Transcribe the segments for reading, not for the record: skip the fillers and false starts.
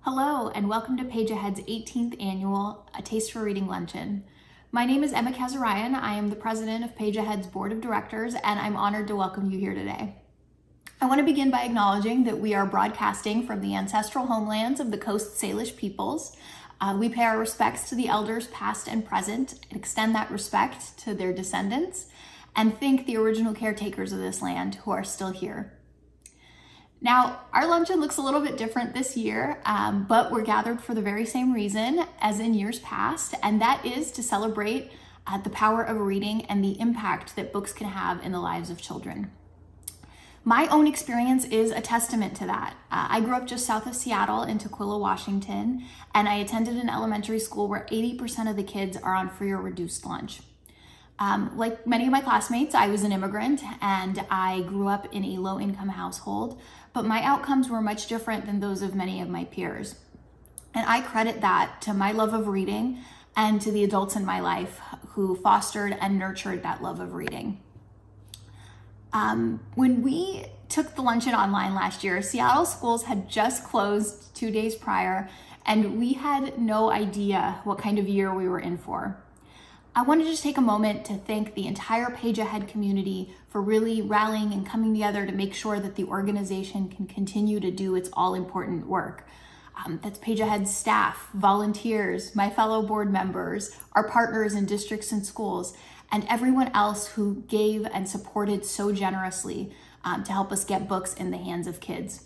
Hello, and welcome to Page Ahead's 18th annual A Taste for Reading Luncheon. My name is Emma Kazarian. I am the president of Page Ahead's board of directors, and I'm honored to welcome you here today. I want to begin by acknowledging that we are broadcasting from the ancestral homelands of the Coast Salish peoples. We pay our respects to the elders past and present and extend that respect to their descendants and thank the original caretakers of this land who are still here. Now, our luncheon looks a little bit different this year, but we're gathered for the very same reason as in years past, and that is to celebrate the power of reading and the impact that books can have in the lives of children. My own experience is a testament to that. I grew up just south of Seattle in Tukwila, Washington, and I attended an elementary school where 80% of the kids are on free or reduced lunch. Like many of my classmates, I was an immigrant and I grew up in a low-income household, but my outcomes were much different than those of many of my peers. And I credit that to my love of reading and to the adults in my life who fostered and nurtured that love of reading. When we took the luncheon online last year, Seattle schools had just closed 2 days prior, and we had no idea what kind of year we were in for. I want to just take a moment to thank the entire Page Ahead community for really rallying and coming together to make sure that the organization can continue to do its all-important work. That's Page Ahead's staff, volunteers, my fellow board members, our partners in districts and schools, and everyone else who gave and supported so generously to help us get books in the hands of kids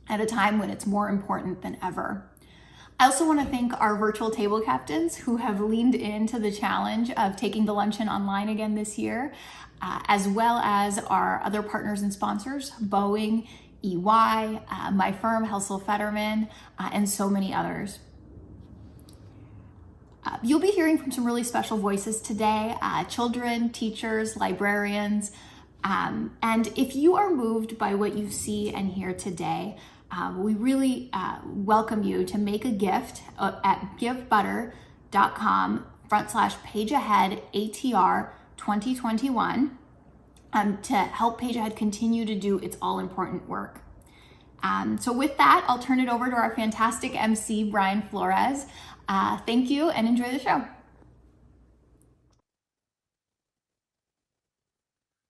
at a time when it's more important than ever. I also want to thank our virtual table captains who have leaned into the challenge of taking the luncheon online again this year, as well as our other partners and sponsors, Boeing, EY, my firm, Helsel Fetterman, and so many others. You'll be hearing from some really special voices today, children, teachers, librarians, and if you are moved by what you see and hear today, we really welcome you to make a gift at givebutter.com/pageahead ATR 2021 to help Page Ahead continue to do its all-important work. So with that, I'll turn it over to our fantastic MC, Brian Flores. Thank you and enjoy the show.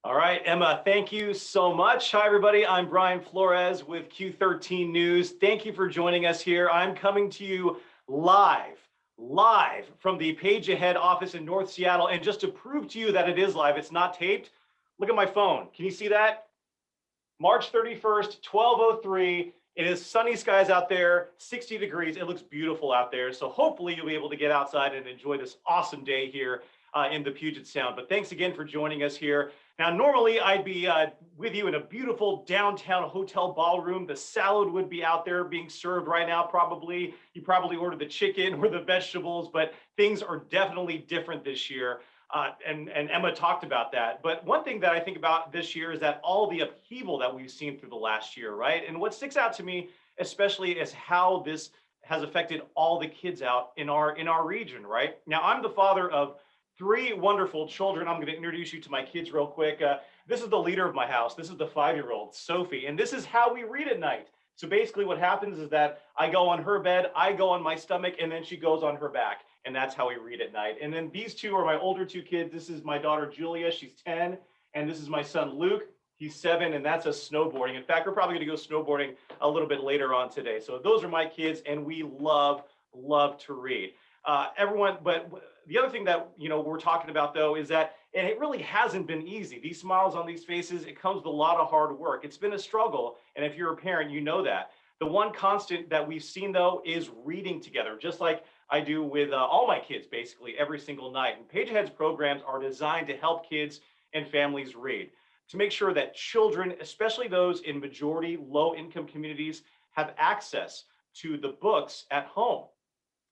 All right, Emma, thank you so much. Hi, everybody. I'm Brian Flores with Q13 News. Thank you for joining us here. I'm coming to you live from the Page Ahead office in North Seattle. And just to prove to you that it is live, it's not taped, look at my phone. Can you see that? March 31st, 12:03. It is sunny skies out there, 60 degrees. It looks beautiful out there. So hopefully you'll be able to get outside and enjoy this awesome day here in the Puget Sound. But thanks again for joining us here. Now, normally I'd be with you in a beautiful downtown hotel ballroom. The salad would be out there being served right now, probably. You probably ordered the chicken or the vegetables, but things are definitely different this year. And Emma talked about that. But one thing that I think about this year is that all the upheaval that we've seen through the last year, right? And what sticks out to me, especially, is how this has affected all the kids out in our region, right? Now, I'm the father of 3 wonderful children. I'm going to introduce you to my kids real quick. This is the leader of my house. This is the 5-year-old, Sophie, and this is how we read at night. So basically what happens is that I go on her bed, I go on my stomach, and then she goes on her back, and that's how we read at night. And then these 2 are my older 2 kids. This is my daughter, Julia. She's 10, and this is my son, Luke. He's 7, and that's us snowboarding. In fact, we're probably going to go snowboarding a little bit later on today. So those are my kids, and we love to read. But the other thing that we're talking about, though, is that it really hasn't been easy. These smiles on these faces, it comes with a lot of hard work. It's been a struggle, and if you're a parent, you know that. The one constant that we've seen, though, is reading together, just like I do with all my kids, basically every single night. And Page Ahead's programs are designed to help kids and families read, to make sure that children, especially those in majority low-income communities, have access to the books at home.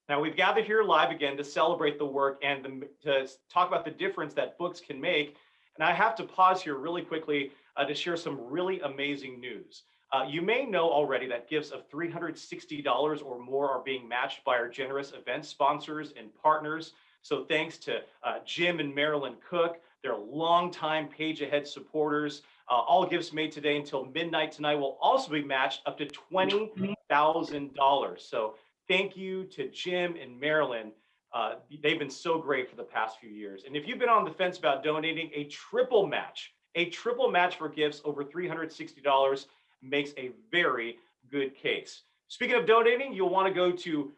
Now, we've gathered here live again to celebrate the work and to talk about the difference that books can make. And I have to pause here really quickly to share some really amazing news. You may know already that gifts of $360 or more are being matched by our generous event sponsors and partners. So thanks to Jim and Marilyn Cook. They're longtime Page Ahead supporters. All gifts made today until midnight tonight will also be matched up to $20,000. So thank you to Jim and Marilyn. They've been so great for the past few years. And if you've been on the fence about donating, a triple match for gifts over $360 makes a very good case. Speaking of donating, you'll want to go to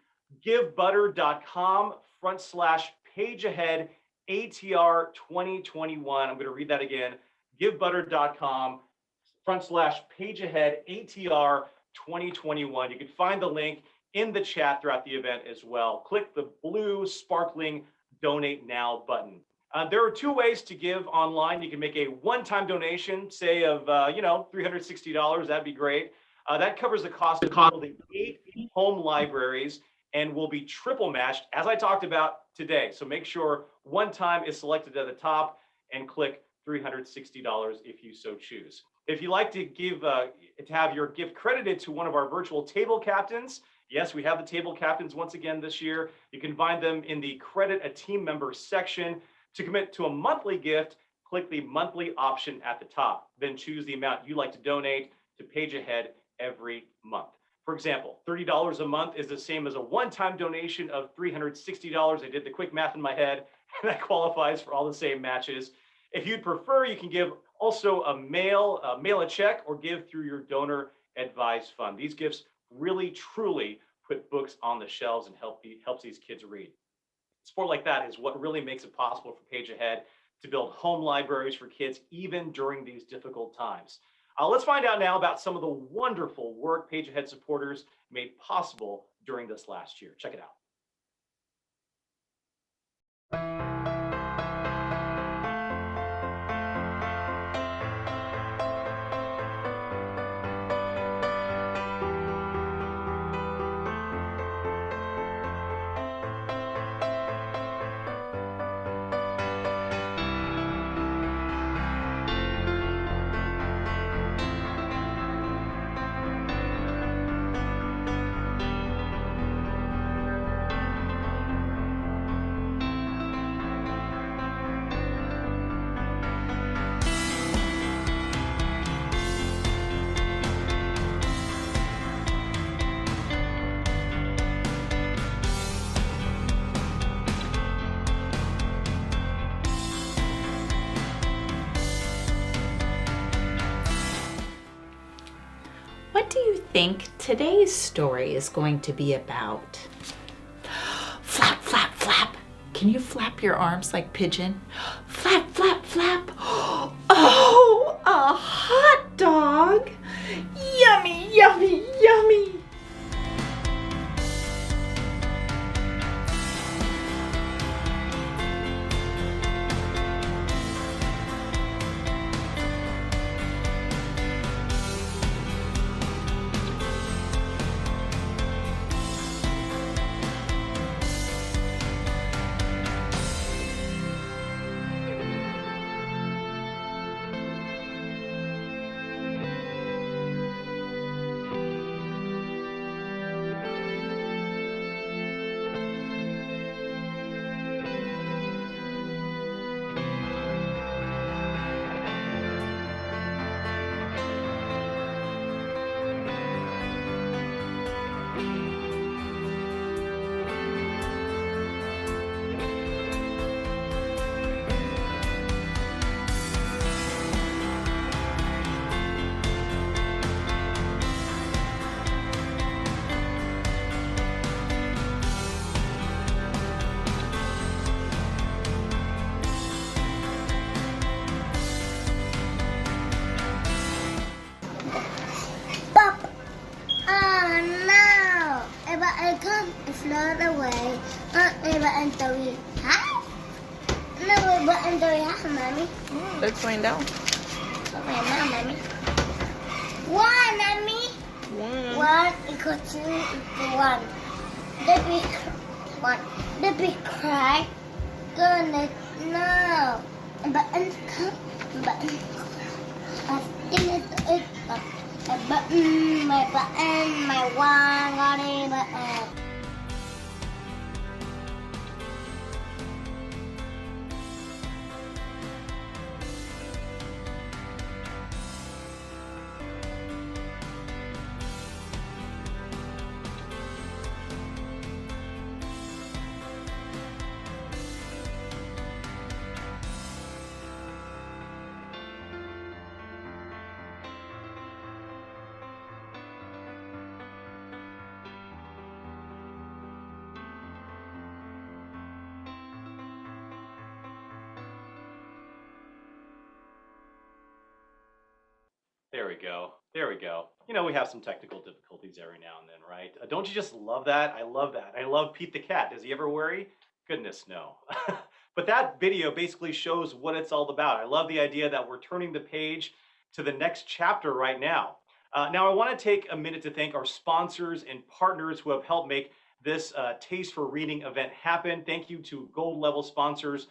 givebutter.com/pageahead ATR 2021. I'm going to read that again. givebutter.com/pageahead ATR 2021. You can find the link in the chat throughout the event as well. Click the blue sparkling donate now button. There are two ways to give online. You can make a one-time donation, say of $360. That'd be great. That covers the cost of building 8 home libraries and will be triple matched, as I talked about today. So make sure one time is selected at the top and click $360 if you so choose. If you'd like to have your gift credited to one of our virtual table captains, yes, we have the table captains once again this year. You can find them in the Credit a Team Member section. To commit to a monthly gift, click the monthly option at the top. Then choose the amount you'd like to donate to Page Ahead every month. For example, $30 a month is the same as a one-time donation of $360. I did the quick math in my head, and that qualifies for all the same matches. If you'd prefer, you can give also mail a check or give through your donor advised fund. These gifts really, truly put books on the shelves and helps these kids read. Support like that is what really makes it possible for Page Ahead to build home libraries for kids even during these difficult times. Let's find out now about some of the wonderful work Page Ahead supporters made possible during this last year. Check it out. What do you think today's story is going to be about? Flap, flap, flap. Can you flap your arms like pigeon? Flap, flap, flap. Oh, a hot dog. Yummy, yummy, yummy. Float away. Eva and Tori half? No, Eva and Tori half, Mommy. They're going down. Okay, now, Mommy. One, Mommy. One equals 2 equals 1. The big cry. Goodness, no. Button come. Button. I think it's a button. My button. My one. Got a button. There we go. There we go. You know, we have some technical difficulties every now and then, right? Don't you just love that? I love that. I love Pete the cat. Does he ever worry? Goodness, no. But that video basically shows what it's all about. I love the idea that we're turning the page to the next chapter right now. Now, I want to take a minute to thank our sponsors and partners who have helped make this Taste for Reading event happen. Thank you to gold level sponsors,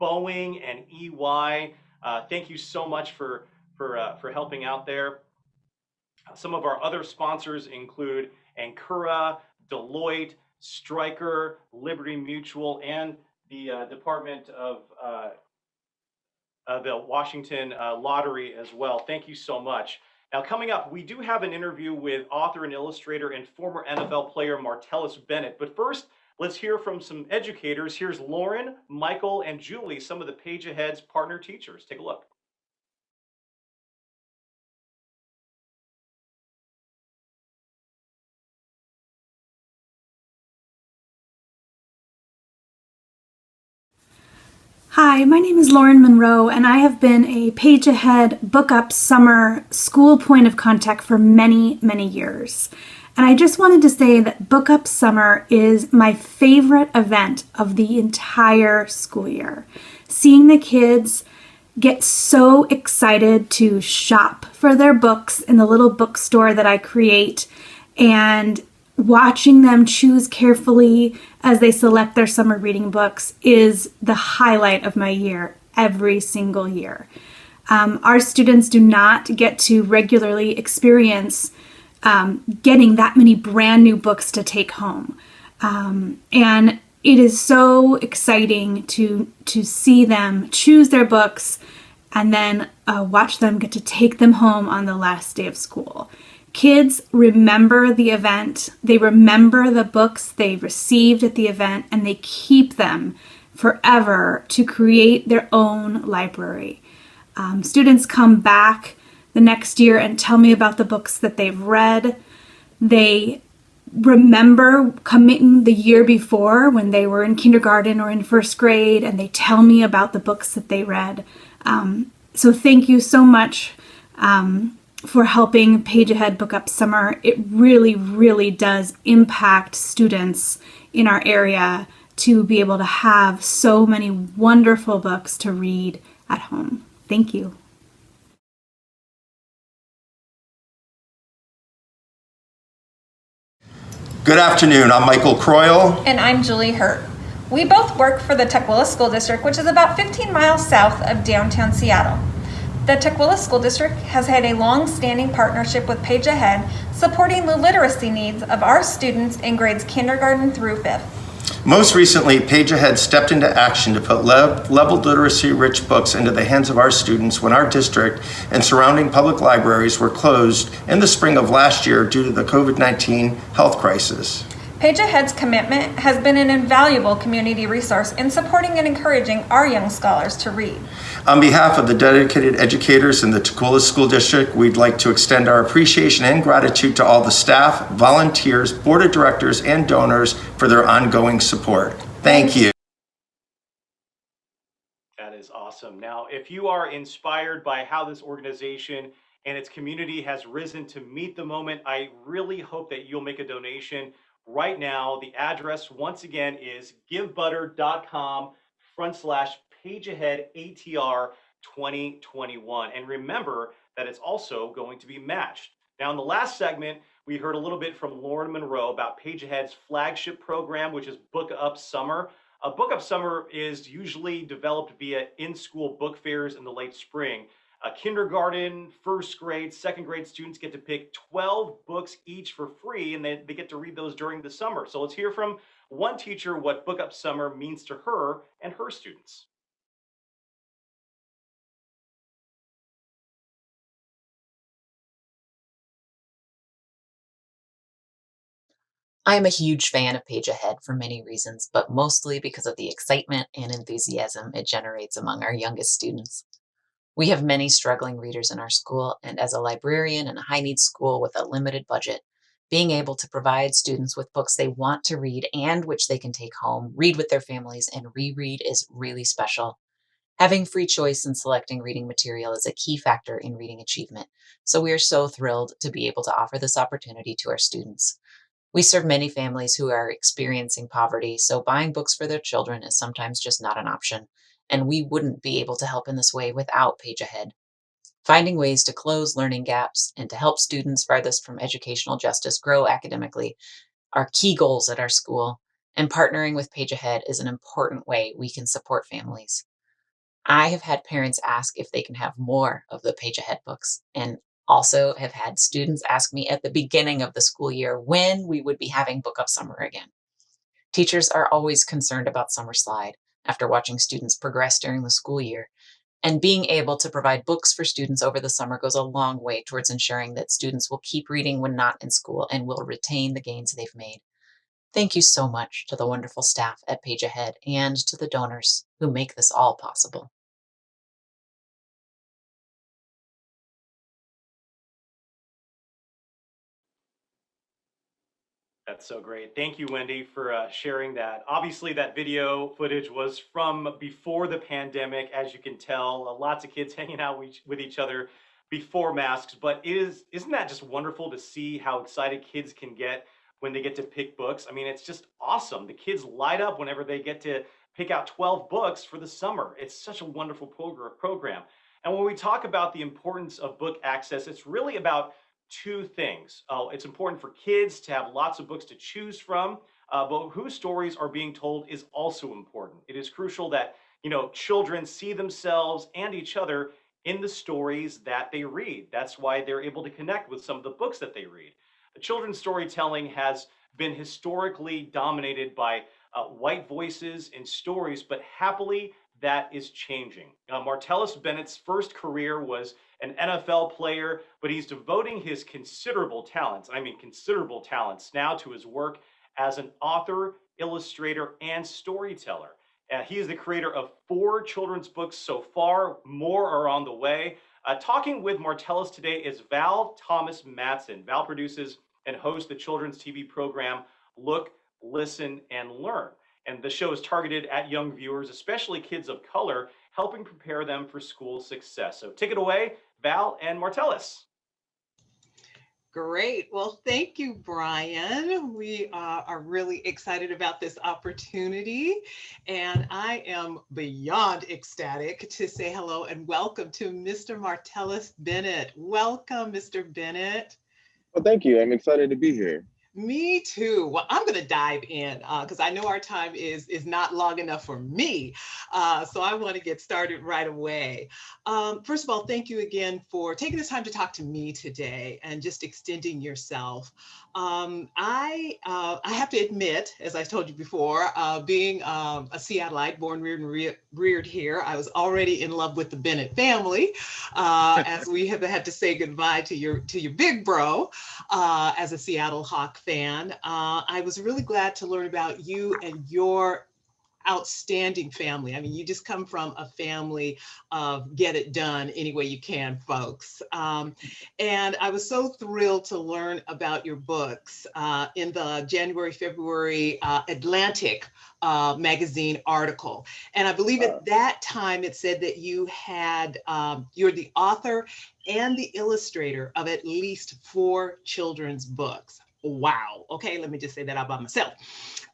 Boeing and EY. Thank you so much for helping out there. Some of our other sponsors include Ancura, Deloitte, Stryker, Liberty Mutual, and the Department of the Washington Lottery as well. Thank you so much. Now, coming up, we do have an interview with author and illustrator and former NFL player Martellus Bennett. But first, let's hear from some educators. Here's Lauren, Michael, and Julie, some of the Page Ahead's partner teachers. Take a look. Hi, my name is Lauren Monroe, and I have been a Page Ahead Book Up Summer school point of contact for many, many years. And I just wanted to say that Book Up Summer is my favorite event of the entire school year. Seeing the kids get so excited to shop for their books in the little bookstore that I create, and watching them choose carefully as they select their summer reading books is the highlight of my year every single year. Our students do not get to regularly experience getting that many brand new books to take home. And it is so exciting to see them choose their books and then watch them get to take them home on the last day of school. Kids remember the event, they remember the books they received at the event, and they keep them forever to create their own library. Students come back the next year and tell me about the books that they've read. They remember coming the year before when they were in kindergarten or in first grade, and they tell me about the books that they read. So thank you so much for helping Page Ahead Book Up Summer. It really, really does impact students in our area to be able to have so many wonderful books to read at home. Thank you. Good afternoon, I'm Michael Croyle. And I'm Julie Hurt. We both work for the Tukwila School District, which is about 15 miles south of downtown Seattle. The Tukwila School District has had a long-standing partnership with Page Ahead, supporting the literacy needs of our students in grades kindergarten through 5th. Most recently, Page Ahead stepped into action to put leveled literacy-rich books into the hands of our students when our district and surrounding public libraries were closed in the spring of last year due to the COVID-19 health crisis. Page Ahead's commitment has been an invaluable community resource in supporting and encouraging our young scholars to read. On behalf of the dedicated educators in the Tukwila School District, we'd like to extend our appreciation and gratitude to all the staff, volunteers, board of directors, and donors for their ongoing support. Thank you. That is awesome. Now, if you are inspired by how this organization and its community has risen to meet the moment, I really hope that you'll make a donation right now. The address, once again, is givebutter.com/pageaheadatr 2021. And remember that it's also going to be matched. Now, in the last segment, we heard a little bit from Lauren Monroe about Page Ahead's flagship program, which is Book Up Summer. Book Up Summer is usually developed via in-school book fairs in the late spring. Kindergarten, first grade, second grade students get to pick 12 books each for free, and they get to read those during the summer. So let's hear from one teacher what Book Up Summer means to her and her students. I am a huge fan of Page Ahead for many reasons, but mostly because of the excitement and enthusiasm it generates among our youngest students. We have many struggling readers in our school, and as a librarian in a high-needs school with a limited budget, being able to provide students with books they want to read and which they can take home, read with their families, and reread is really special. Having free choice in selecting reading material is a key factor in reading achievement, so we are so thrilled to be able to offer this opportunity to our students. We serve many families who are experiencing poverty, so buying books for their children is sometimes just not an option, and we wouldn't be able to help in this way without Page Ahead. Finding ways to close learning gaps and to help students farthest from educational justice grow academically are key goals at our school, and partnering with Page Ahead is an important way we can support families. I have had parents ask if they can have more of the Page Ahead books, and also have had students ask me at the beginning of the school year when we would be having Book Up Summer again. Teachers are always concerned about summer slide after watching students progress during the school year, and being able to provide books for students over the summer goes a long way towards ensuring that students will keep reading when not in school and will retain the gains they've made. Thank you so much to the wonderful staff at Page Ahead and to the donors who make this all possible. That's so great. Thank you, Wendy, for sharing that. Obviously, that video footage was from before the pandemic, as you can tell. Lots of kids hanging out with each other before masks. But isn't that just wonderful to see how excited kids can get when they get to pick books? I mean, it's just awesome. The kids light up whenever they get to pick out 12 books for the summer. It's such a wonderful program. And when we talk about the importance of book access, it's really about two things. Oh, it's important for kids to have lots of books to choose from, but whose stories are being told is also important. It is crucial that children see themselves and each other in the stories that they read. That's why they're able to connect with some of the books that they read. Children's storytelling has been historically dominated by white voices in stories, but happily that is changing. Martellus Bennett's first career was an NFL player, but he's devoting his considerable talents, I mean considerable talents, now to his work as an author, illustrator, and storyteller. He is the creator of 4 children's books so far. More are on the way. Talking with Martellus today is Val Thomas-Matson. Val produces and hosts the children's TV program Look, Listen, and Learn. And the show is targeted at young viewers, especially kids of color, helping prepare them for school success. So take it away, Val and Martellus. Great. Well, thank you, Brian. We are really excited about this opportunity, and I am beyond ecstatic to say hello and welcome to Mr. Martellus Bennett. Welcome, Mr. Bennett. Well, thank you. I'm excited to be here. Me too. Well, I'm going to dive in because I know our time is not long enough for me. So I want to get started right away. First of all, thank you again for taking this time to talk to me today and just extending yourself. I have to admit, as I told you before, being a Seattleite, born, reared here, I was already in love with the Bennett family, as we have had to say goodbye to your big bro as a Seattle Hawk fan. I was really glad to learn about you and your outstanding family. I mean, you just come from a family of get it done any way you can, folks. And I was so thrilled to learn about your books in the January, February Atlantic magazine article. And I believe at that time it said that you had, you're the author and the illustrator of at least 4 children's books. Wow. Okay, let me just say that all by myself.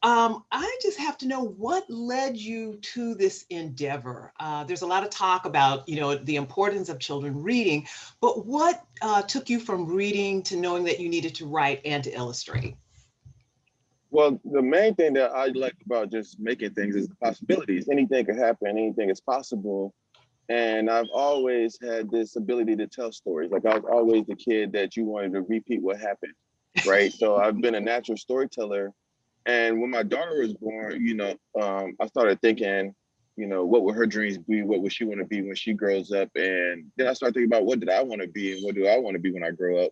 I just have to know what led you to this endeavor. There's a lot of talk about, the importance of children reading, but what took you from reading to knowing that you needed to write and to illustrate? Well, the main thing that I like about just making things is the possibilities. Anything can happen, anything is possible. And I've always had this ability to tell stories. Like I was always the kid that you wanted to repeat what happened, right? So I've been a natural storyteller. And when my daughter was born, I started thinking, what would her dreams be? What would she want to be when she grows up? And then I started thinking about what did I want to be and what do I want to be when I grow up?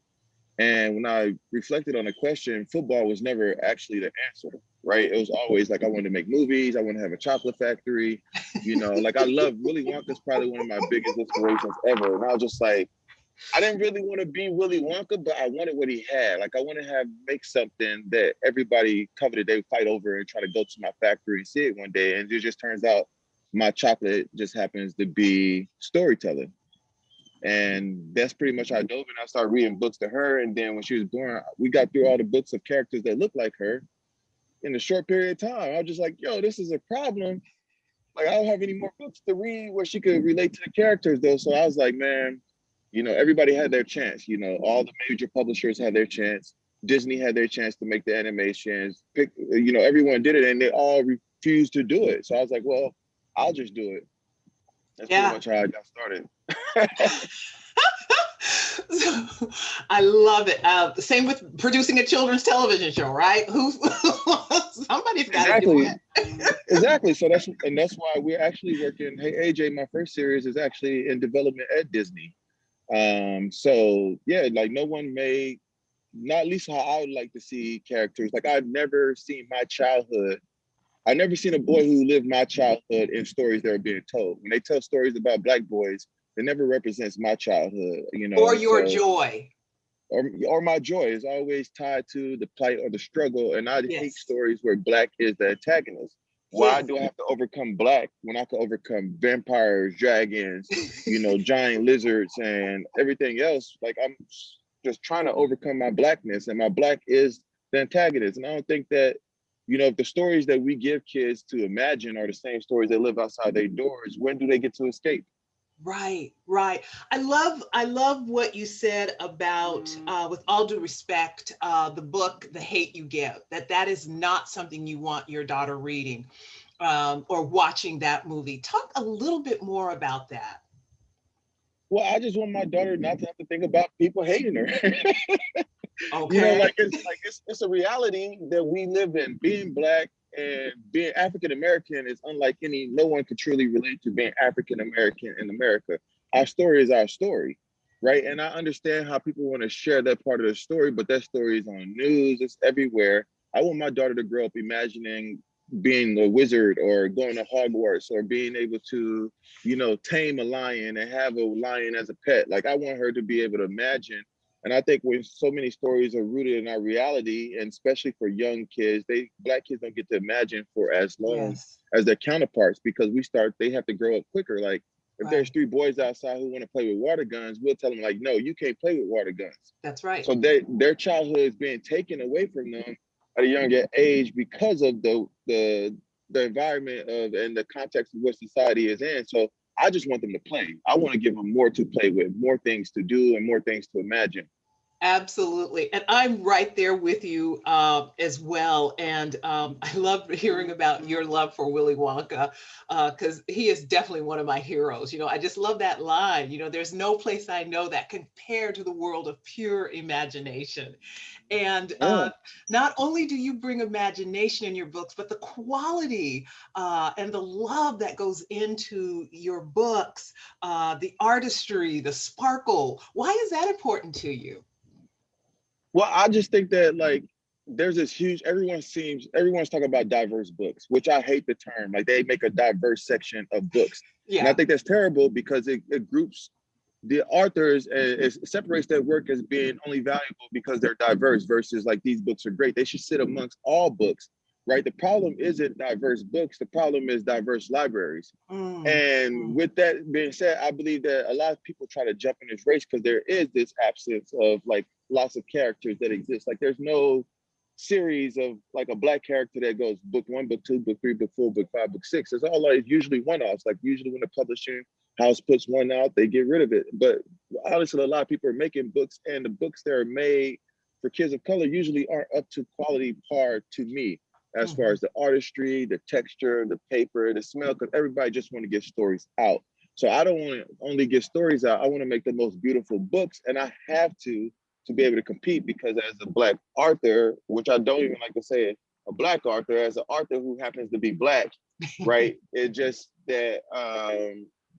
And when I reflected on the question, football was never actually the answer, right? It was always like I wanted to make movies. I want to have a chocolate factory. Like I love Willy Wonka's probably one of my biggest inspirations ever. And I was just like, I didn't really want to be Willy Wonka, but I wanted what he had. Like I want to make something that everybody coveted. They would fight over and try to go to my factory and see it one day. And it just turns out my chocolate just happens to be storytelling. And that's pretty much how I dove in. I started reading books to her. And then when she was born, we got through all the books of characters that look like her in a short period of time. I was just like, yo, this is a problem. Like, I don't have any more books to read where she could relate to the characters though. So I was like, man, everybody had their chance. All the major publishers had their chance. Disney had their chance to make the animations. Everyone did it and they all refused to do it. So I was like, well, I'll just do it. That's pretty much how I got started. I love it. Same with producing a children's television show, right? Somebody's got to do it. Exactly. So that's why we're actually working. Hey, AJ, my first series is actually in development at Disney. So yeah, like no one made, not at least how I would like to see characters. Like I've never seen my childhood. I've never seen a boy who lived my childhood in stories that are being told. When they tell stories about Black boys, it never represents my childhood, Or your joy. Or my joy is always tied to the plight or the struggle. And I hate stories where Black is the antagonist. Why do I have to overcome Black when I can overcome vampires, dragons, giant lizards and everything else? Like I'm just trying to overcome my Blackness, and my Black is the antagonist. And I don't think that, if the stories that we give kids to imagine are the same stories that live outside their doors, when do they get to escape? Right. I love what you said about, with all due respect, the book, The Hate You Give, that is not something you want your daughter reading or watching that movie. Talk a little bit more about that. Well, I just want my daughter not to have to think about people hating her. Okay. It's a reality that we live in. Being Black and being African American is unlike no one could truly relate to being African American in America. Our story is our story, right? And I understand how people want to share that part of the story, but that story is on news, it's everywhere. I want my daughter to grow up imagining being a wizard or going to Hogwarts or being able to, tame a lion and have a lion as a pet. Like I want her to be able to imagine. And I think when so many stories are rooted in our reality, and especially for young kids, Black kids don't get to imagine for as long as their counterparts, because they have to grow up quicker. Like if there's 3 boys outside who want to play with water guns, we'll tell them like, no, you can't play with water guns. That's right. So their childhood is being taken away from them at a younger age because of the environment and the context of what society is in. So I just want them to play. I want to give them more to play with, more things to do and more things to imagine. Absolutely. And I'm right there with you as well. And I love hearing about your love for Willy Wonka, because he is definitely one of my heroes. I just love that line, there's no place I know that compared to the world of pure imagination. And not only do you bring imagination in your books, but the quality and the love that goes into your books, the artistry, the sparkle. Why is that important to you? Well, I just think that like there's this huge, everyone's talking about diverse books, which I hate the term. Like they make a diverse section of books. And I think that's terrible because it groups the authors, it separates their work as being only valuable because they're diverse versus like these books are great. They should sit amongst all books, right? The problem isn't diverse books. The problem is diverse libraries. And with that being said, I believe that a lot of people try to jump in this race because there is this absence of like lots of characters that exist. Like there's no series of like a Black character that goes book 1, book 2, book 3, book 4, book 5, book 6. It's all like usually one-offs. Like usually when the publishing house puts one out, they get rid of it. But honestly, a lot of people are making books, and the books that are made for kids of color usually aren't up to quality par to me, as far as the artistry, the texture, the paper, the smell, because everybody just want to get stories out. So I don't want to only get stories out. I want to make the most beautiful books, and I have to be able to compete, because as a Black author, which I don't even like to say a Black author, as an author who happens to be Black, right? It just that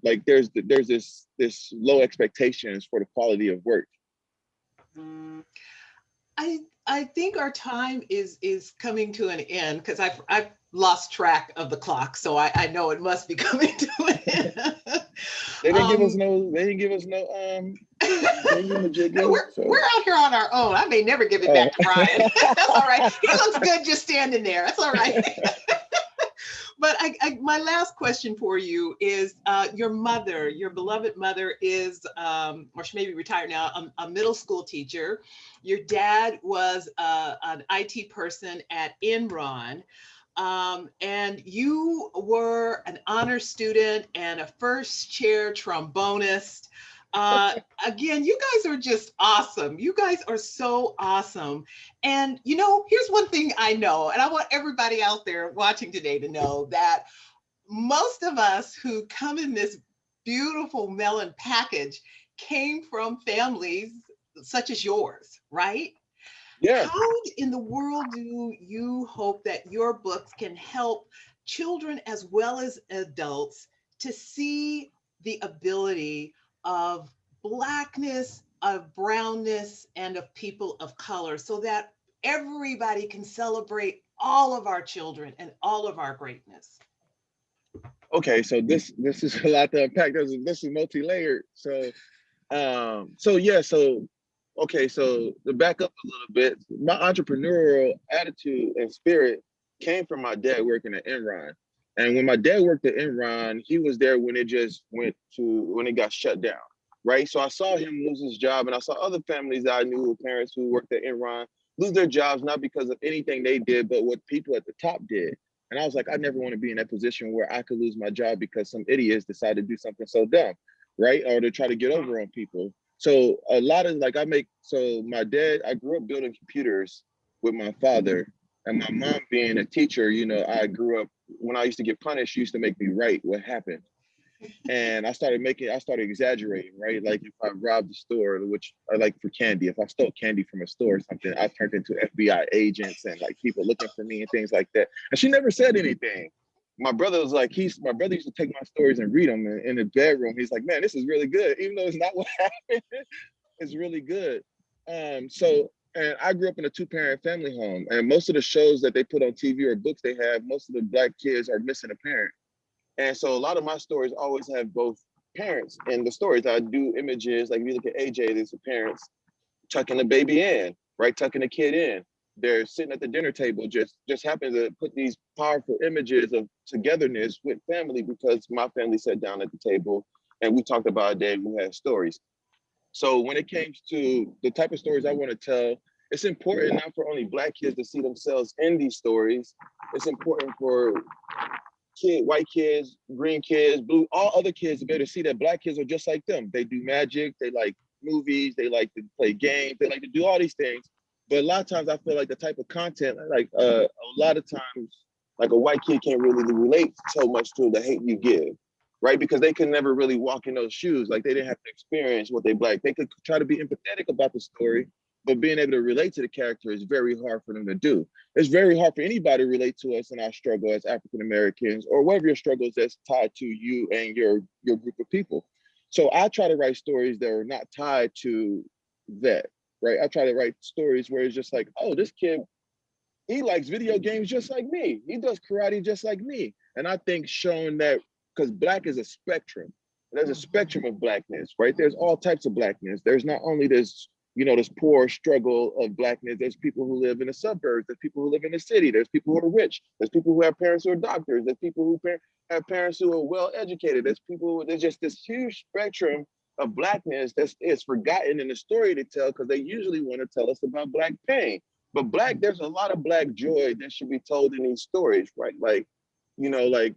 like there's this low expectations for the quality of work. I think our time is coming to an end, because I've lost track of the clock, so I know it must be coming to an end. They didn't give us no we're out here on our own. I may never give it back to Brian. That's all right. He looks good just standing there. That's all right. But my last question for you is, your mother, your beloved mother is, or she may be retired now, a middle school teacher. Your dad was an IT person at Enron. And you were an honor student and a first chair trombonist. Again, you guys are just awesome. You guys are so awesome. And you know, here's one thing I know, and I want everybody out there watching today to know that most of us who come in this beautiful melon package came from families such as yours, right? Yeah. How in the world do you hope that your books can help children as well as adults to see the ability of Blackness, of brownness, and of people of color so that everybody can celebrate all of our children and all of our greatness? Okay, so this is a lot to unpack. This is multi-layered. So yeah, so okay, so to back up a little bit, my entrepreneurial attitude and spirit came from my dad working at Enron. And when my dad worked at Enron, he was there when when it got shut down, right? So I saw him lose his job, and I saw other families that I knew with parents who worked at Enron lose their jobs, not because of anything they did, but what people at the top did. And I was like, I never want to be in that position where I could lose my job because some idiots decide to do something so dumb, right? Or to try to get over on people. So a lot of my dad, I grew up building computers with my father, and my mom being a teacher, you know, I grew up, when I used to get punished, she used to make me write what happened. And I started exaggerating, right? Like if I robbed the store, which I like for candy, if I stole candy from a store or something, I turned into FBI agents and like people looking for me and things like that. And she never said anything. My brother was like, my brother used to take my stories and read them in the bedroom. He's like, man, this is really good. Even though it's not what happened, it's really good. And I grew up in a 2-parent family home, and most of the shows that they put on TV or books they have, most of the Black kids are missing a parent. And so a lot of my stories always have both parents in the stories. I do images, like if you look at AJ, there's the parents tucking the baby in, right? Tucking the kid in. They're sitting at the dinner table, just happen to put these powerful images of togetherness with family because my family sat down at the table and we talked about a day we had stories. So when it came to the type of stories I want to tell, it's important not for only Black kids to see themselves in these stories. It's important for white kids, green kids, blue, all other kids to be able to see that Black kids are just like them. They do magic, they like movies, they like to play games, they like to do all these things. But a lot of times I feel like the type of content, like a lot of times, like a white kid can't really relate so much to the hate you give, right? Because they could never really walk in those shoes. Like they didn't have to experience what they Black. They could try to be empathetic about the story, but being able to relate to the character is very hard for them to do. It's very hard for anybody to relate to us in our struggle as African Americans or whatever your struggles that's tied to you and your group of people. So I try to write stories that are not tied to that, right? I try to write stories where it's just like, oh, this kid, he likes video games just like me. He does karate just like me. And I think showing that, because Black is a spectrum. There's a spectrum of Blackness, right? There's all types of Blackness. There's not only this, this poor struggle of Blackness. There's people who live in the suburbs. There's people who live in the city. There's people who are rich. There's people who have parents who are doctors. There's people who have parents who are well educated. There's just this huge spectrum of Blackness is forgotten in the story to tell because they usually want to tell us about Black pain. But there's a lot of Black joy that should be told in these stories, right? Like, like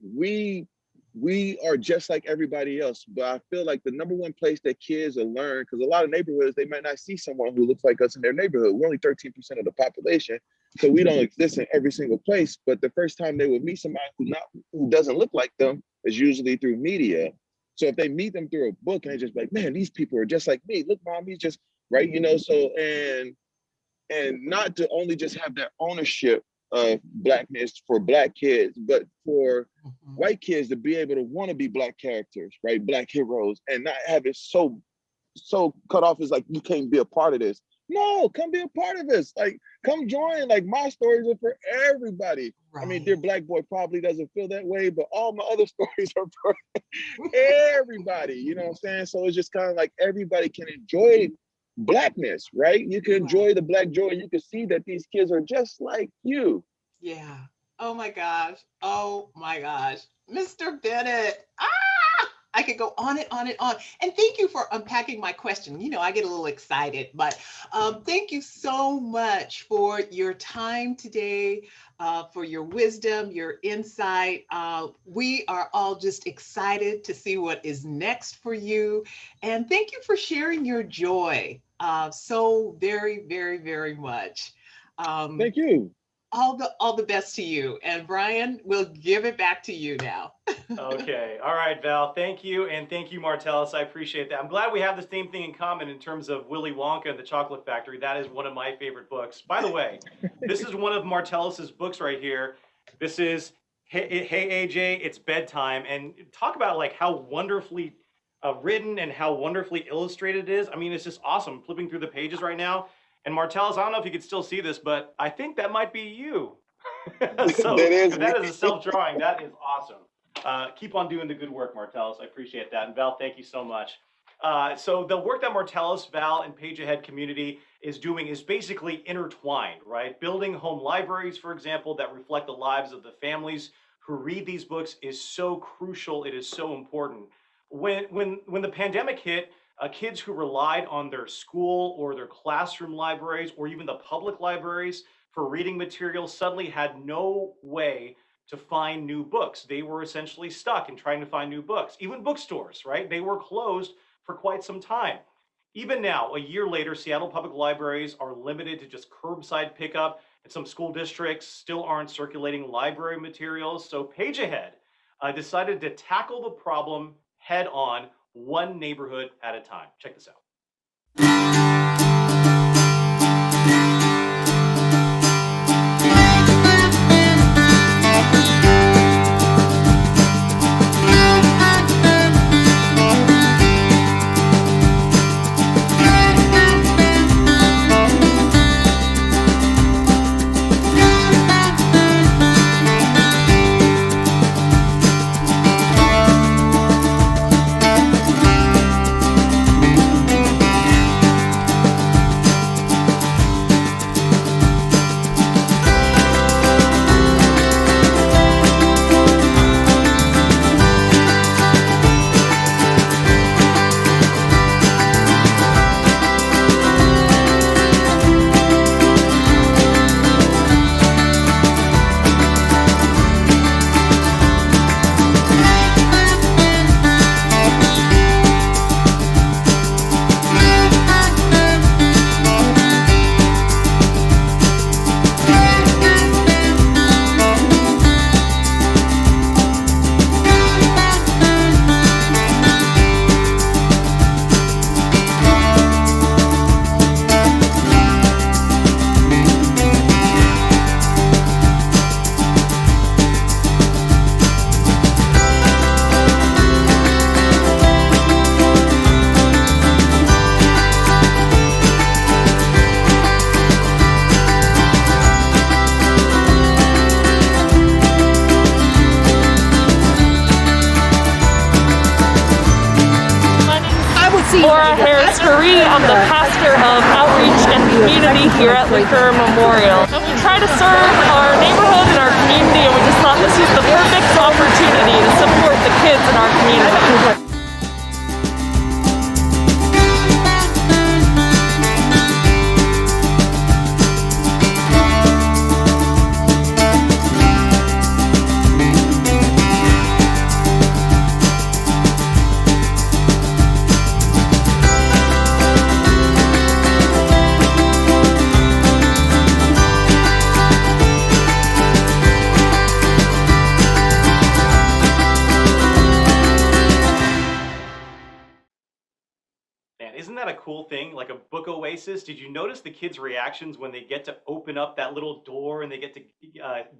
we are just like everybody else, but I feel like the number one place that kids will learn, because a lot of neighborhoods, they might not see someone who looks like us in their neighborhood. We're only 13% of the population, so we don't exist in every single place. But the first time they would meet somebody who doesn't look like them is usually through media. So if they meet them through a book and they just like, man, these people are just like me. Look, mom, he's just right, So and not to only just have that ownership of Blackness for Black kids, but for white kids to be able to want to be Black characters, right? Black heroes, and not have it so cut off as like, you can't be a part of this. No, come be a part of this. Like, come join. Like, my stories are for everybody. Right. I mean, Dear Black Boy probably doesn't feel that way, but all my other stories are for everybody. You know what I'm saying? So it's just kind of like everybody can enjoy Blackness, right? You can enjoy the Black joy. You can see that these kids are just like you. Yeah. Oh my gosh. Oh my gosh. Mr. Bennett. I could go on and on and on. And thank you for unpacking my question. You know, I get a little excited, but thank you so much for your time today, for your wisdom, your insight. We are all just excited to see what is next for you. And thank you for sharing your joy so very, very, very much. Thank you. All the best to you. And Brian, we'll give it back to you now. Okay. All right, Val. Thank you. And thank you, Martellus. I appreciate that. I'm glad we have the same thing in common in terms of Willy Wonka and the Chocolate Factory. That is one of my favorite books. By the way, this is one of Martellus's books right here. This is Hey AJ, It's Bedtime. And talk about like how wonderfully written and how wonderfully illustrated it is. I mean, it's just awesome. Flipping through the pages right now. And Martellus, I don't know if you could still see this, but I think that might be you. So That is if that me. is a self-drawing, that is awesome. Keep on doing the good work, Martellus. I appreciate that. And Val, thank you so much. So the work that Martellus, Val, and Page Ahead community is doing is basically intertwined, right? Building home libraries, for example, that reflect the lives of the families who read these books is so crucial. It is so important. When the pandemic hit, kids who relied on their school or their classroom libraries or even the public libraries for reading materials suddenly had no way to find new books. They were essentially stuck in trying to find new books. Even bookstores, right? They were closed for quite some time. Even now, a year later, Seattle Public Libraries are limited to just curbside pickup, and some school districts still aren't circulating library materials. So Page Ahead decided to tackle the problem head on, one neighborhood at a time. Check this out. I'm the pastor of outreach and community here at Liquor Memorial. And we try to serve our neighborhood and our community, and we just thought this was the perfect opportunity to support the kids in our community. Isn't that a cool thing? Like a book oasis. Did you notice the kids' reactions when they get to open up that little door and they get to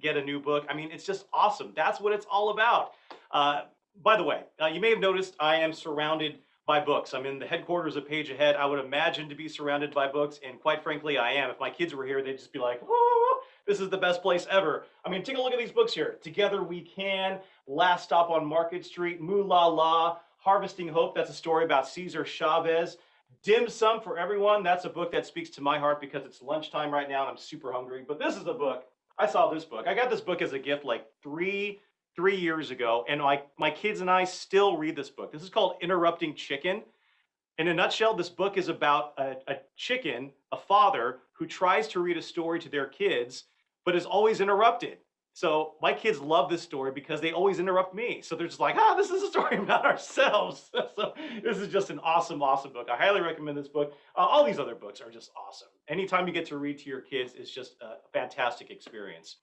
get a new book? I mean, it's just awesome. That's what it's all about. By the way, you may have noticed I am surrounded by books. I'm in the headquarters of Page Ahead. I would imagine to be surrounded by books, and quite frankly, I am. If my kids were here, they'd just be like, oh, this is the best place ever. I mean, take a look at these books here. Together We Can, Last Stop on Market Street, Moo La La, Harvesting Hope. That's a story about Cesar Chavez. Dim Sum for Everyone. That's a book that speaks to my heart because it's lunchtime right now and I'm super hungry. But this is a book I saw this book. I got this book as a gift like three years ago, and my kids and I still read this book. This is called Interrupting Chicken. In a nutshell, this book is about a chicken, a father who tries to read a story to their kids, but is always interrupted. So my kids love this story because they always interrupt me. So they're just like, this is a story about ourselves. So this is just an awesome, awesome book. I highly recommend this book. All these other books are just awesome. Anytime you get to read to your kids, it's just a fantastic experience.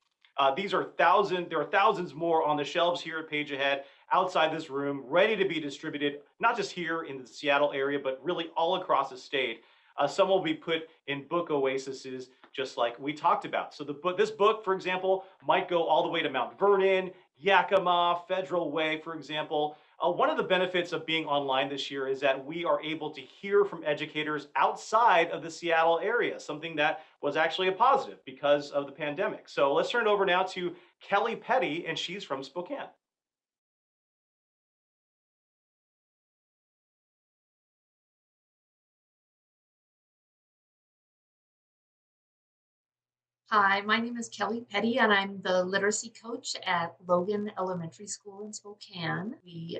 There are thousands more on the shelves here at Page Ahead, outside this room, ready to be distributed, not just here in the Seattle area, but really all across the state. Some will be put in book oases, just like we talked about. So this book, for example, might go all the way to Mount Vernon, Yakima, Federal Way, for example. One of the benefits of being online this year is that we are able to hear from educators outside of the Seattle area, something that was actually a positive because of the pandemic. So let's turn it over now to Kelly Petty, and she's from Spokane. Hi, my name is Kelly Petty, and I'm the literacy coach at Logan Elementary School in Spokane. We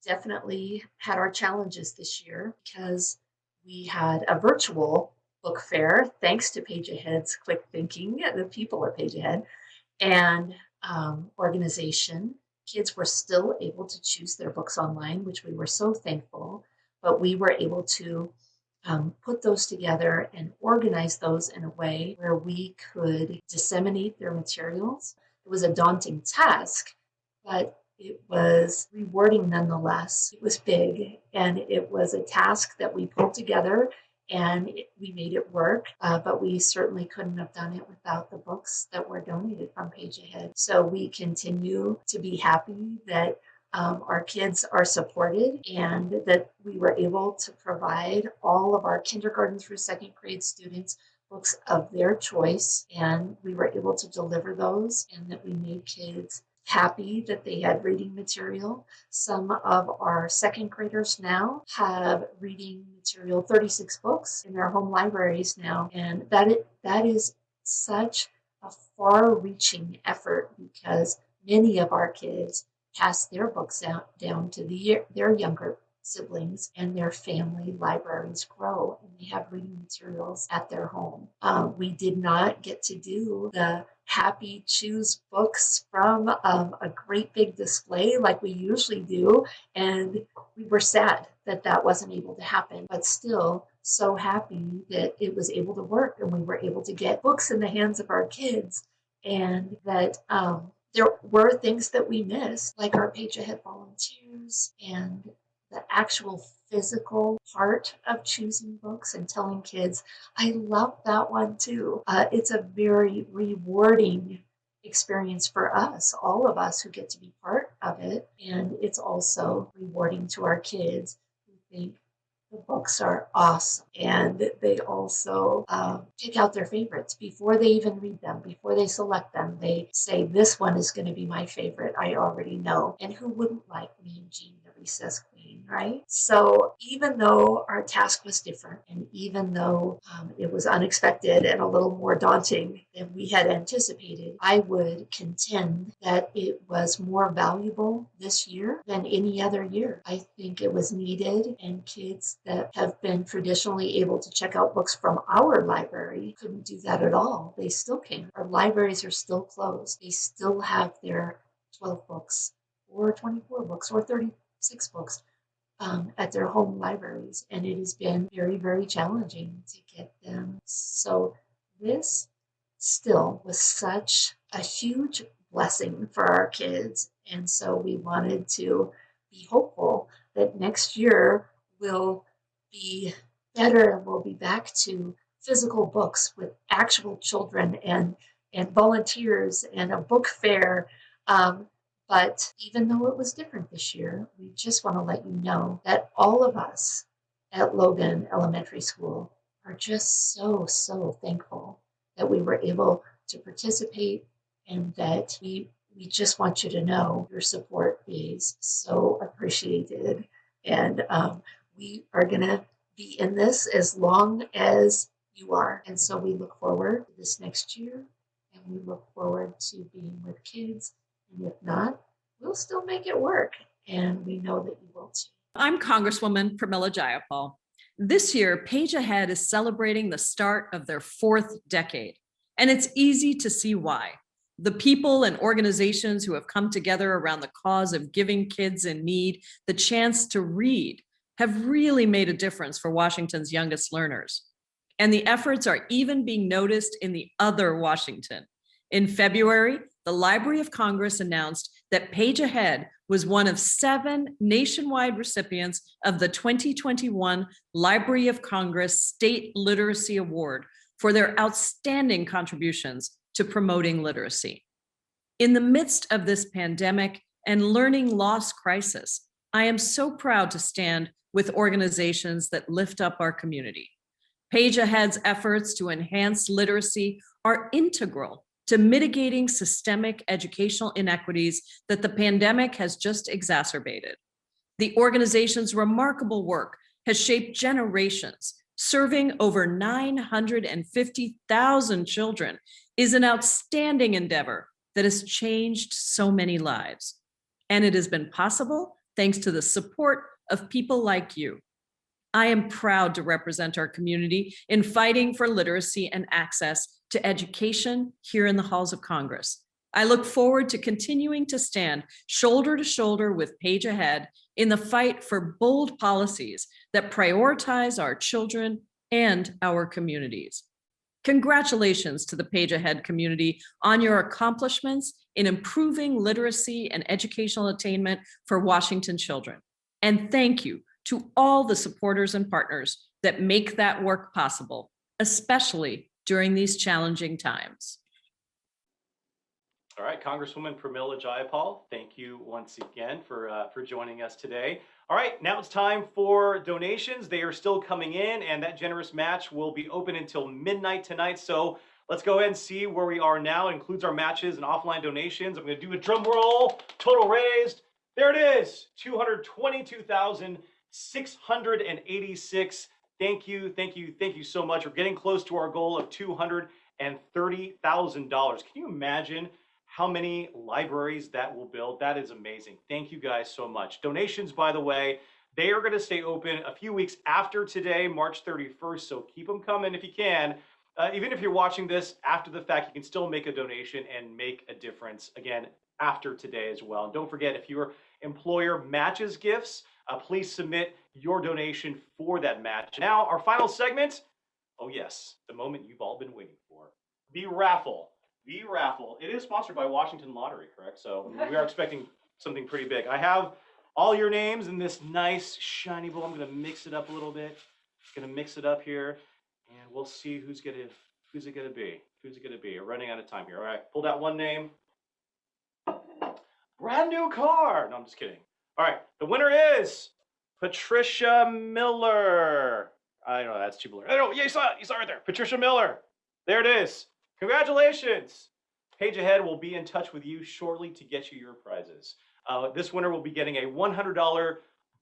definitely had our challenges this year because we had a virtual book fair, thanks to Page Ahead's quick thinking, the people at Page Ahead, and organization. Kids were still able to choose their books online, which we were so thankful, but we were able to put those together and organize those in a way where we could disseminate their materials. It was a daunting task, but it was rewarding nonetheless. It was big, and it was a task that we pulled together, and we made it work, but we certainly couldn't have done it without the books that were donated from Page Ahead. So we continue to be happy that our kids are supported and that we were able to provide all of our kindergarten through second grade students books of their choice, and we were able to deliver those, and that we made kids happy that they had reading material. Some of our second graders now have reading material, 36 books in their home libraries now, and that is such a far-reaching effort because many of our kids pass their books down to their younger siblings, and their family libraries grow, and they have reading materials at their home. We did not get to do the happy choose books from a great big display like we usually do, and we were sad that that wasn't able to happen, but still so happy that it was able to work, and we were able to get books in the hands of our kids, and that there were things that we missed, like our Page Ahead volunteers and the actual physical part of choosing books and telling kids, I love that one too. It's a very rewarding experience for us, all of us who get to be part of it. And it's also rewarding to our kids who think the books are awesome, and they also pick out their favorites before they even read them, before they select them. They say, this one is going to be my favorite. I already know. And who wouldn't like Mean Jean, the Recess Queen, right? So even though our task was different, and even though it was unexpected and a little more daunting than we had anticipated, I would contend that it was more valuable this year than any other year. I think it was needed, and kids that have been traditionally able to check out books from our library couldn't do that at all. They still can't. Our libraries are still closed. They still have their 12 books or 24 books or 36 books at their home libraries, and it has been very, very challenging to get them. So this still was such a huge blessing for our kids, and so we wanted to be hopeful that next year will be better, and we'll be back to physical books with actual children and volunteers and a book fair. But even though it was different this year, we just want to let you know that all of us at Logan Elementary School are just so, so thankful that we were able to participate, and that we just want you to know your support is so appreciated. And we are going to be in this as long as you are. And so we look forward to this next year and we look forward to being with kids. And if not, we'll still make it work, and we know that you will too. I'm Congresswoman Pramila Jayapal. This year, Page Ahead is celebrating the start of their 4th decade, and it's easy to see why. The people and organizations who have come together around the cause of giving kids in need the chance to read have really made a difference for Washington's youngest learners. And the efforts are even being noticed in the other Washington. In February, the Library of Congress announced that Page Ahead was one of 7 nationwide recipients of the 2021 Library of Congress State Literacy Award for their outstanding contributions to promoting literacy. In the midst of this pandemic and learning loss crisis, I am so proud to stand with organizations that lift up our community. Page Ahead's efforts to enhance literacy are integral to mitigating systemic educational inequities that the pandemic has just exacerbated. The organization's remarkable work has shaped generations. Serving over 950,000 children is an outstanding endeavor that has changed so many lives. And it has been possible thanks to the support of people like you. I am proud to represent our community in fighting for literacy and access to education here in the halls of Congress. I look forward to continuing to stand shoulder to shoulder with Page Ahead in the fight for bold policies that prioritize our children and our communities. Congratulations to the Page Ahead community on your accomplishments in improving literacy and educational attainment for Washington children. And thank you to all the supporters and partners that make that work possible, especially during these challenging times. All right, Congresswoman Pramila Jayapal, thank you once again for joining us today. All right, now it's time for donations. They are still coming in, and that generous match will be open until midnight tonight. So let's go ahead and see where we are now. It includes our matches and offline donations. I'm going to do a drum roll. Total raised. There it is, $222,686. Thank you so much. We're getting close to our goal of $230,000. Can you imagine how many libraries that will build? That is amazing. Thank you guys so much. Donations, by the way, they are going to stay open a few weeks after today, March 31st. So keep them coming if you can. Even if you're watching this after the fact, you can still make a donation and make a difference again after today as well. And don't forget, if your employer matches gifts, please submit your donation for that match. Now, our final segment. Oh yes, the moment you've all been waiting for. The raffle. The raffle. It is sponsored by Washington Lottery, correct? So we are expecting something pretty big. I have all your names in this nice shiny bowl. I'm gonna mix it up a little bit. Gonna mix it up here, and we'll see who's it gonna be. We're running out of time here. All right, pulled out one name. Brand new car. No, I'm just kidding. All right, the winner is Patricia Miller. I know that's too blurry. Oh, yeah, you saw it right there. Patricia Miller. There it is. Congratulations. Page Ahead will be in touch with you shortly to get you your prizes. This winner will be getting a $100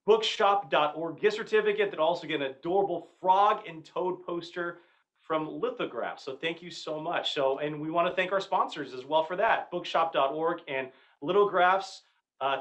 bookshop.org gift certificate that also get an adorable frog and toad poster from Lithograph. So thank you so much. And we want to thank our sponsors as well for that. Bookshop.org and Lithographs.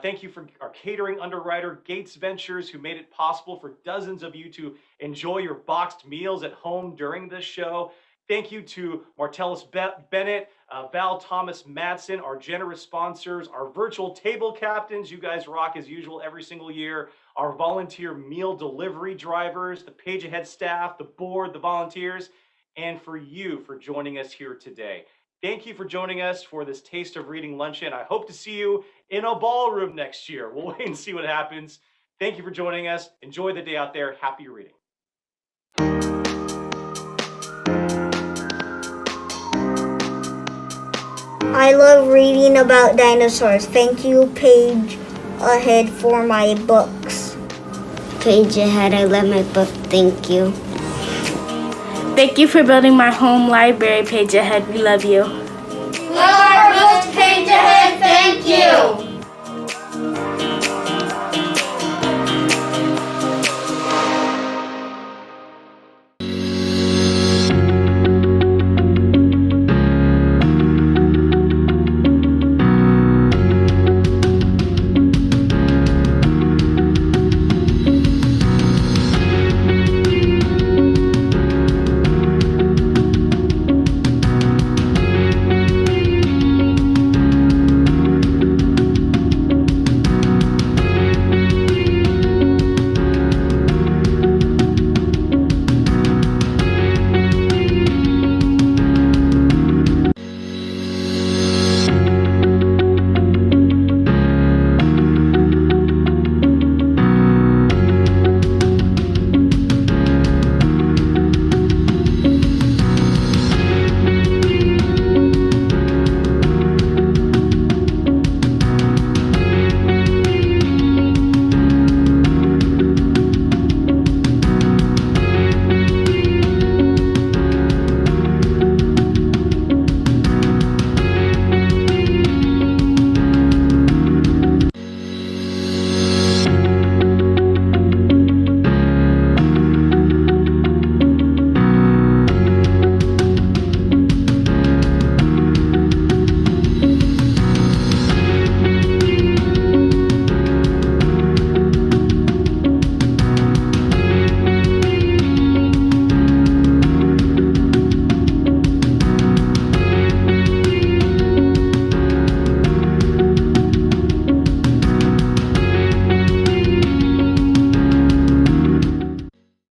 Thank you for our catering underwriter, Gates Ventures, who made it possible for dozens of you to enjoy your boxed meals at home during this show. Thank you to Martellus Bennett, Val Thomas-Matson, our generous sponsors, our virtual table captains. You guys rock as usual every single year. Our volunteer meal delivery drivers, the Page Ahead staff, the board, the volunteers, and for you for joining us here today. Thank you for joining us for this Taste of Reading Luncheon. I hope to see you in a ballroom next year. We'll wait and see what happens. Thank you for joining us. Enjoy the day out there. Happy reading. I love reading about dinosaurs. Thank you, Page Ahead, for my books. Page Ahead, I love my book. Thank you. Thank you for building my home library, Page Ahead. We love you. Love our books, Page Ahead. Thank you.